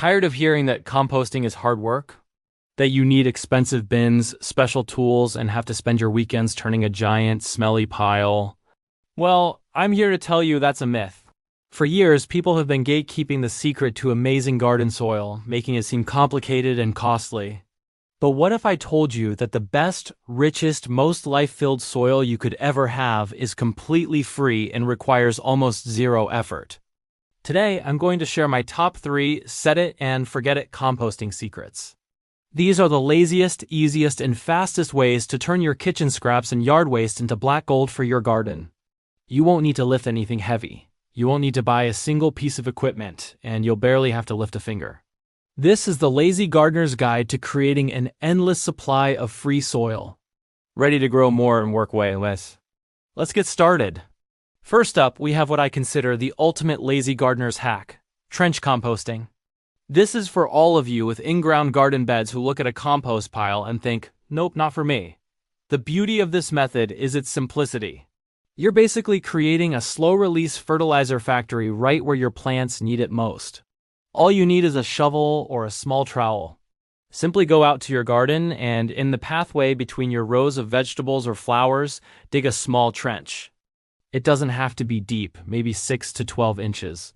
Tired of hearing that composting is hard work? That you need expensive bins, special tools, and have to spend your weekends turning a giant, smelly pile? Well, I'm here to tell you that's a myth. For years, people have been gatekeeping the secret to amazing garden soil, making it seem complicated and costly. But what if I told you that the best, richest, most life-filled soil you could ever have is completely free and requires almost zero effort? Today, I'm going to share my top 3 set it and forget it composting secrets. These are the laziest, easiest, and fastest ways to turn your kitchen scraps and yard waste into black gold for your garden. You won't need to lift anything heavy. You won't need to buy a single piece of equipment, and you'll barely have to lift a finger. This is the Lazy Gardener's Guide to creating an endless supply of free soil. Ready to grow more and work way less? Let's get started. First up, we have what I consider the ultimate lazy gardener's hack: trench composting. This is for all of you with in-ground garden beds who look at a compost pile and think, nope, not for me. The beauty of this method is its simplicity. You're basically creating a slow-release fertilizer factory right where your plants need it most. All you need is a shovel or a small trowel. Simply go out to your garden and, in the pathway between your rows of vegetables or flowers, dig a small trench. It doesn't have to be deep, maybe 6 to 12 inches.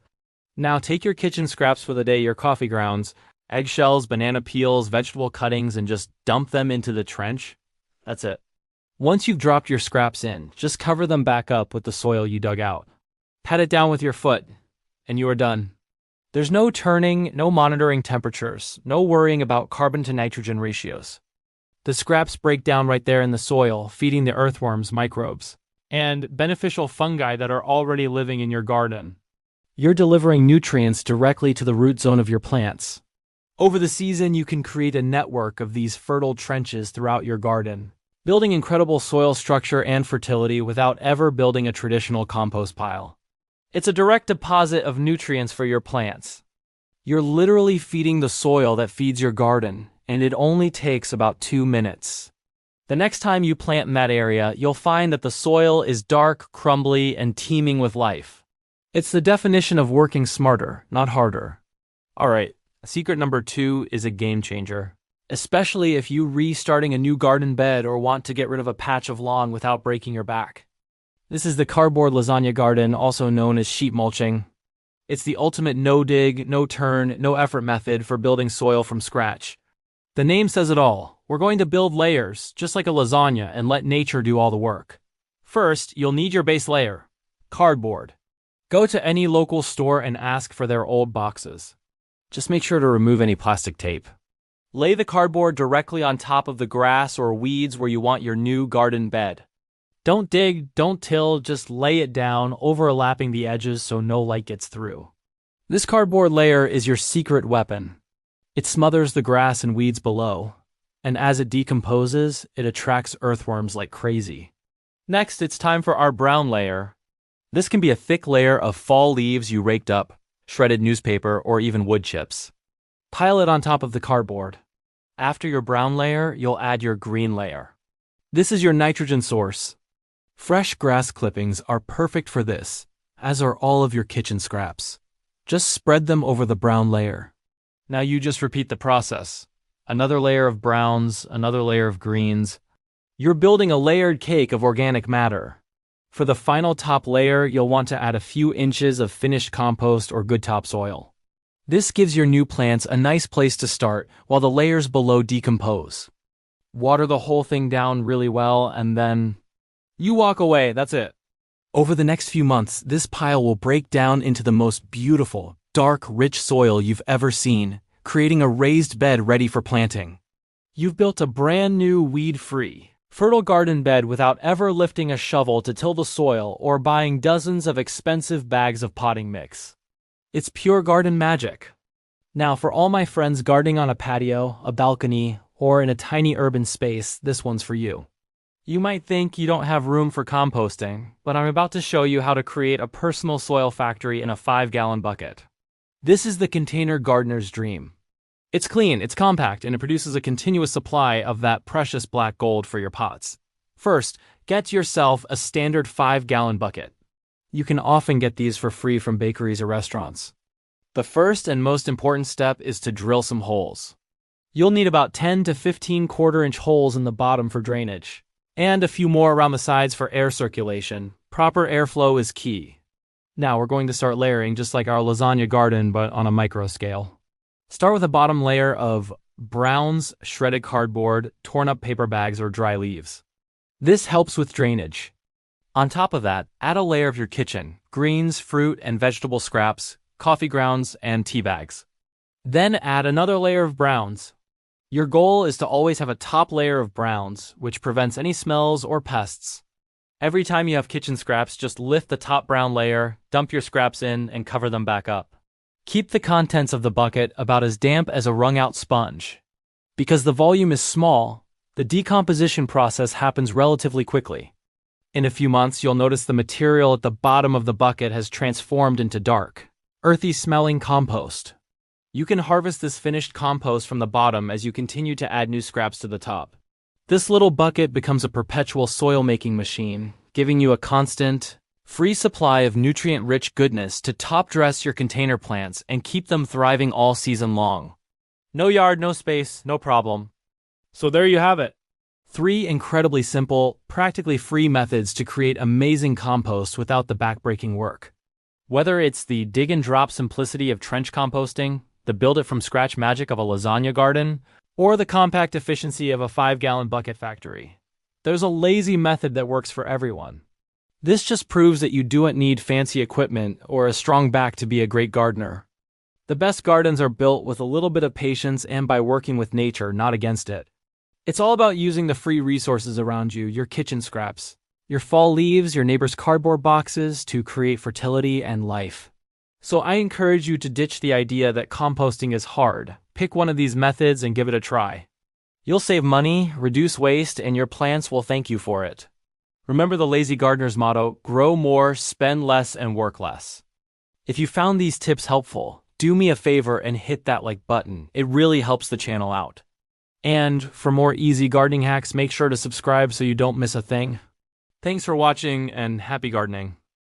Now take your kitchen scraps for the day, your coffee grounds, eggshells, banana peels, vegetable cuttings, and just dump them into the trench. That's it. Once you've dropped your scraps in, just cover them back up with the soil you dug out. Pat it down with your foot, and you are done. There's no turning, no monitoring temperatures, no worrying about carbon to nitrogen ratios. The scraps break down right there in the soil, feeding the earthworms, microbes, and beneficial fungi that are already living in your garden. You're delivering nutrients directly to the root zone of your plants. Over the season, you can create a network of these fertile trenches throughout your garden, building incredible soil structure and fertility without ever building a traditional compost pile. It's a direct deposit of nutrients for your plants. You're literally feeding the soil that feeds your garden, and it only takes about 2 minutes. The next time you plant in that area, you'll find that the soil is dark, crumbly, and teeming with life. It's the definition of working smarter, not harder. Alright, secret number 2 is a game changer. Especially if you're restarting a new garden bed or want to get rid of a patch of lawn without breaking your back. This is the cardboard lasagna garden, also known as sheet mulching. It's the ultimate no-dig, no-turn, no-effort method for building soil from scratch. The name says it all. We're going to build layers, just like a lasagna, and let nature do all the work. First, you'll need your base layer: cardboard. Go to any local store and ask for their old boxes. Just make sure to remove any plastic tape. Lay the cardboard directly on top of the grass or weeds where you want your new garden bed. Don't dig, don't till, just lay it down, overlapping the edges so no light gets through. This cardboard layer is your secret weapon. It smothers the grass and weeds below, and as it decomposes, it attracts earthworms like crazy. Next, it's time for our brown layer. This can be a thick layer of fall leaves you raked up, shredded newspaper, or even wood chips. Pile it on top of the cardboard. After your brown layer, you'll add your green layer. This is your nitrogen source. Fresh grass clippings are perfect for this, as are all of your kitchen scraps. Just spread them over the brown layer. Now you just repeat the process. Another layer of browns, another layer of greens. You're building a layered cake of organic matter. For the final top layer, you'll want to add a few inches of finished compost or good topsoil. This gives your new plants a nice place to start while the layers below decompose. Water the whole thing down really well, and then you walk away, that's it. Over the next few months, this pile will break down into the most beautiful, dark, rich soil you've ever seen, creating a raised bed ready for planting. You've built a brand new weed-free, fertile garden bed without ever lifting a shovel to till the soil or buying dozens of expensive bags of potting mix. It's pure garden magic. Now, for all my friends gardening on a patio, a balcony, or in a tiny urban space, this one's for you. You might think you don't have room for composting, but I'm about to show you how to create a personal soil factory in a 5-gallon bucket. This is the container gardener's dream. It's clean, it's compact, and it produces a continuous supply of that precious black gold for your pots. First, get yourself a standard 5-gallon bucket. You can often get these for free from bakeries or restaurants. The first and most important step is to drill some holes. You'll need about 10 to 15 quarter-inch holes in the bottom for drainage, and a few more around the sides for air circulation. Proper airflow is key. Now we're going to start layering just like our lasagna garden, but on a micro scale. Start with a bottom layer of browns, shredded cardboard, torn up paper bags, or dry leaves. This helps with drainage. On top of that, add a layer of your kitchen, greens, fruit, and vegetable scraps, coffee grounds, and tea bags. Then add another layer of browns. Your goal is to always have a top layer of browns, which prevents any smells or pests. Every time you have kitchen scraps, just lift the top brown layer, dump your scraps in, and cover them back up. Keep the contents of the bucket about as damp as a wrung-out sponge. Because the volume is small, the decomposition process happens relatively quickly. In a few months, you'll notice the material at the bottom of the bucket has transformed into dark, earthy-smelling compost. You can harvest this finished compost from the bottom as you continue to add new scraps to the top. This little bucket becomes a perpetual soil-making machine, giving you a constant, free supply of nutrient-rich goodness to top-dress your container plants and keep them thriving all season long. No yard, no space, no problem. So there you have it. 3 incredibly simple, practically free methods to create amazing compost without the backbreaking work. Whether it's the dig-and-drop simplicity of trench composting, the build-it-from-scratch magic of a lasagna garden, or the compact efficiency of a 5-gallon bucket factory, there's a lazy method that works for everyone. This just proves that you don't need fancy equipment or a strong back to be a great gardener. The best gardens are built with a little bit of patience and by working with nature, not against it. It's all about using the free resources around you, your kitchen scraps, your fall leaves, your neighbor's cardboard boxes, to create fertility and life. So I encourage you to ditch the idea that composting is hard. Pick one of these methods and give it a try. You'll save money, reduce waste, and your plants will thank you for it. Remember the lazy gardener's motto: grow more, spend less, and work less. If you found these tips helpful, do me a favor and hit that like button. It really helps the channel out. And for more easy gardening hacks, make sure to subscribe so you don't miss a thing. Thanks for watching and happy gardening.